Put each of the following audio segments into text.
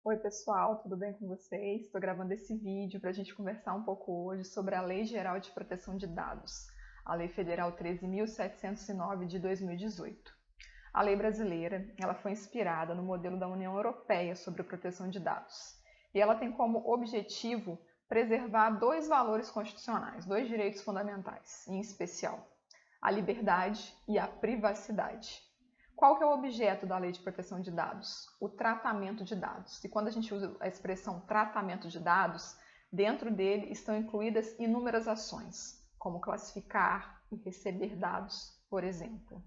Oi pessoal, tudo bem com vocês? Estou gravando esse vídeo para a gente conversar um pouco hoje sobre a Lei Geral de Proteção de Dados, a Lei Federal 13.709 de 2018. A lei brasileira ela foi inspirada no modelo da União Europeia sobre a proteção de dados e ela tem como objetivo preservar dois valores constitucionais, dois direitos fundamentais, em especial, a liberdade e a privacidade. Qual que é o objeto da Lei de Proteção de Dados? O tratamento de dados. E quando a gente usa a expressão tratamento de dados, dentro dele estão incluídas inúmeras ações, como classificar e receber dados, por exemplo.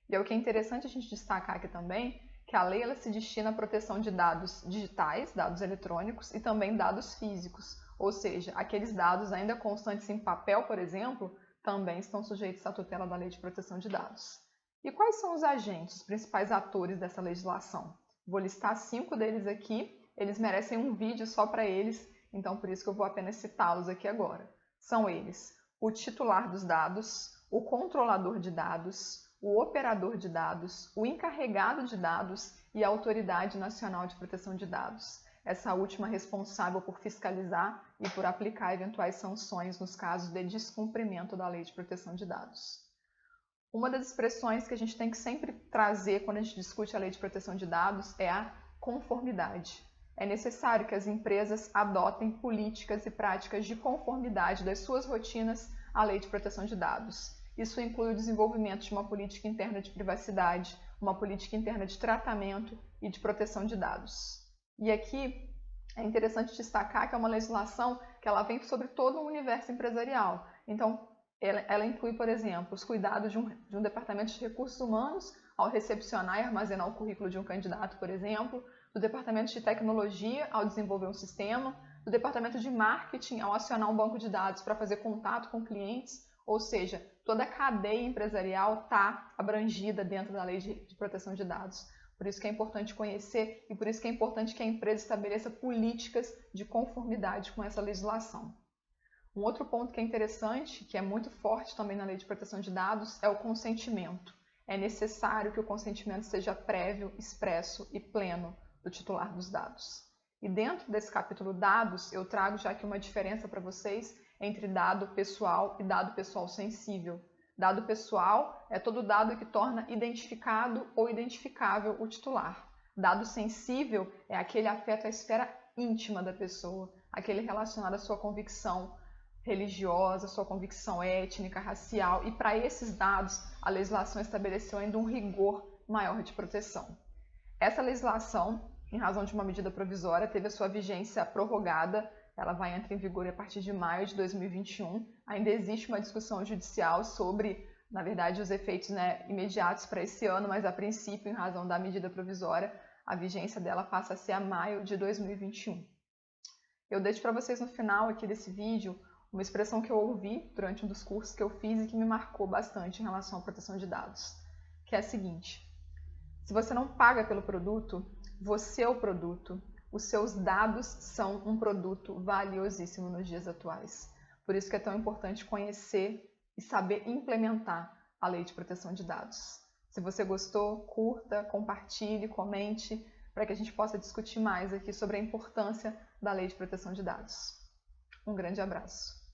E é o que é interessante a gente destacar aqui também, que a lei ela se destina à proteção de dados digitais, dados eletrônicos e também dados físicos, ou seja, aqueles dados ainda constantes em papel, por exemplo, também estão sujeitos à tutela da Lei de Proteção de Dados. E quais são os agentes, os principais atores dessa legislação? Vou listar 5 deles aqui, eles merecem um vídeo só para eles, então por isso que eu vou apenas citá-los aqui agora. São eles: o titular dos dados, o controlador de dados, o operador de dados, o encarregado de dados e a Autoridade Nacional de Proteção de Dados. Essa última responsável por fiscalizar e por aplicar eventuais sanções nos casos de descumprimento da Lei de Proteção de Dados. Uma das expressões que a gente tem que sempre trazer quando a gente discute a Lei de Proteção de Dados é a conformidade. É necessário que as empresas adotem políticas e práticas de conformidade das suas rotinas à Lei de Proteção de Dados. Isso inclui o desenvolvimento de uma política interna de privacidade, uma política interna de tratamento e de proteção de dados. E aqui é interessante destacar que é uma legislação que ela vem sobre todo o universo empresarial. Então, ela inclui, por exemplo, os cuidados de um departamento de recursos humanos ao recepcionar e armazenar o currículo de um candidato, por exemplo, do departamento de tecnologia ao desenvolver um sistema, do departamento de marketing ao acionar um banco de dados para fazer contato com clientes, ou seja, toda a cadeia empresarial está abrangida dentro da Lei de Proteção de Dados. Por isso que é importante conhecer e por isso que é importante que a empresa estabeleça políticas de conformidade com essa legislação. Um outro ponto que é interessante, que é muito forte também na Lei de Proteção de Dados, é o consentimento. É necessário que o consentimento seja prévio, expresso e pleno do titular dos dados. E dentro desse capítulo dados, eu trago já aqui uma diferença para vocês entre dado pessoal e dado pessoal sensível. Dado pessoal é todo dado que torna identificado ou identificável o titular. Dado sensível é aquele afeto à esfera íntima da pessoa, aquele relacionado à sua convicção religiosa, sua convicção étnica, racial, e para esses dados a legislação estabeleceu ainda um rigor maior de proteção. Essa legislação, em razão de uma medida provisória, teve a sua vigência prorrogada, ela vai entrar em vigor a partir de maio de 2021. Ainda existe uma discussão judicial sobre, na verdade, os efeitos imediatos para esse ano, mas a princípio, em razão da medida provisória, a vigência dela passa a ser a maio de 2021. Eu deixo para vocês no final aqui desse vídeo uma expressão que eu ouvi durante um dos cursos que eu fiz e que me marcou bastante em relação à proteção de dados, que é a seguinte: se você não paga pelo produto, você é o produto. Os seus dados são um produto valiosíssimo nos dias atuais. Por isso que é tão importante conhecer e saber implementar a Lei de Proteção de Dados. Se você gostou, curta, compartilhe, comente, para que a gente possa discutir mais aqui sobre a importância da Lei de Proteção de Dados. Um grande abraço.